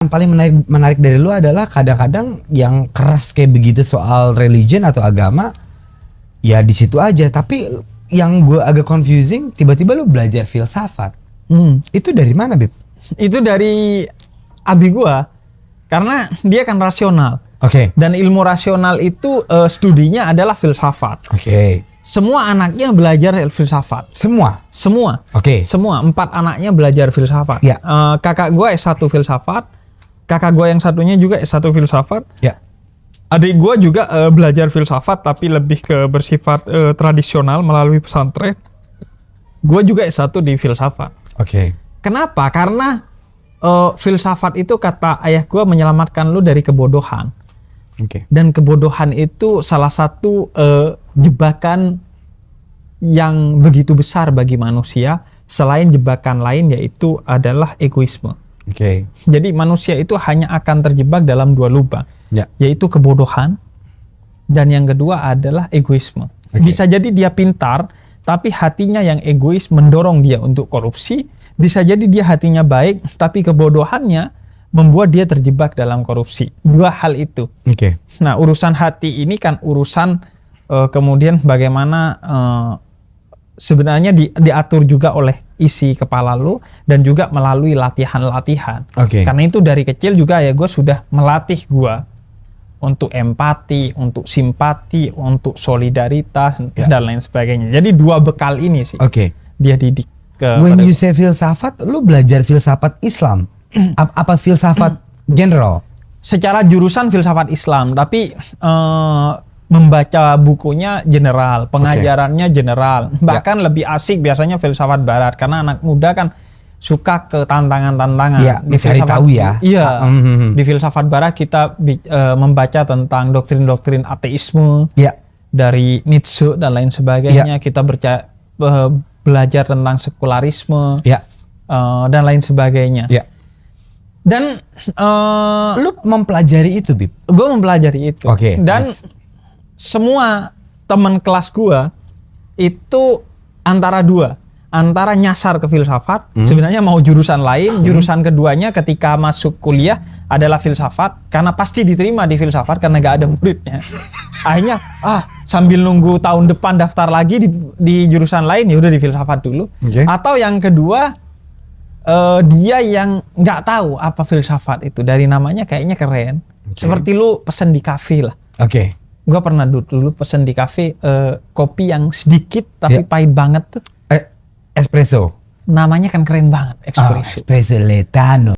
Yang paling menarik dari lu adalah kadang-kadang yang keras kayak begitu soal religion atau agama, ya di situ aja. Tapi yang gue agak confusing, tiba-tiba lu belajar filsafat. Itu dari mana, Bib? Itu dari abi gua, karena dia kan rasional. Oke. Dan ilmu rasional itu studinya adalah filsafat. Oke. Semua anaknya belajar filsafat. Semua? Semua. Oke. Semua 4 anaknya belajar filsafat. Ya. Kakak gua S1 filsafat. Kakak gua yang satunya juga S1 filsafat. Ya. Adik gua juga belajar filsafat tapi lebih ke bersifat tradisional melalui pesantren. Gua juga S1 di filsafat. Oke. Kenapa? Karena filsafat itu kata ayah gua menyelamatkan lu dari kebodohan. Oke. Dan kebodohan itu salah satu jebakan yang begitu besar bagi manusia, selain jebakan lain yaitu adalah egoisme. Oke. Jadi manusia itu hanya akan terjebak dalam 2 lubang, Ya. yaitu kebodohan dan yang kedua adalah egoisme. Oke. Bisa jadi dia pintar, tapi hatinya yang egois mendorong dia untuk korupsi. Bisa jadi dia hatinya baik, tapi kebodohannya membuat dia terjebak dalam korupsi. 2 hal itu. Oke. Nah, urusan hati ini kan urusan kemudian bagaimana sebenarnya diatur juga oleh isi kepala lu dan juga melalui latihan-latihan. Oke. Karena itu dari kecil juga ya gue sudah melatih gue untuk empati, untuk simpati, untuk solidaritas dan lain sebagainya. Jadi 2 bekal ini sih Oke. dia didik ke. When you say filsafat, lu belajar filsafat Islam? Apa filsafat general? Secara jurusan filsafat Islam, tapi membaca bukunya general, pengajarannya general. Bahkan lebih asik biasanya filsafat barat karena anak muda kan suka ke tantangan-tantangan. Ya, mencari tahu ya. Iya. Di filsafat barat kita membaca tentang doktrin-doktrin ateisme. Ya. Dari Nietzsche dan lain sebagainya. Kita belajar tentang sekularisme. Ya. Dan lain sebagainya. Ya. Dan lu mempelajari itu, Bib? gue mempelajari itu. Oke. Dan semua teman kelas gue itu antara 2, antara nyasar ke filsafat, sebenarnya mau jurusan lain, jurusan keduanya ketika masuk kuliah adalah filsafat karena pasti diterima di filsafat karena gak ada muridnya. Akhirnya sambil nunggu tahun depan daftar lagi di jurusan lain, ya udah di filsafat dulu. Okay. Atau yang kedua dia yang nggak tahu apa filsafat itu, dari namanya kayaknya keren. Seperti lu pesen di kafe lah. Oke. Gue pernah dulu pesen di kafe kopi yang sedikit tapi pahit banget tuh. Espresso. Namanya kan keren banget, espresso. Espresso Letano.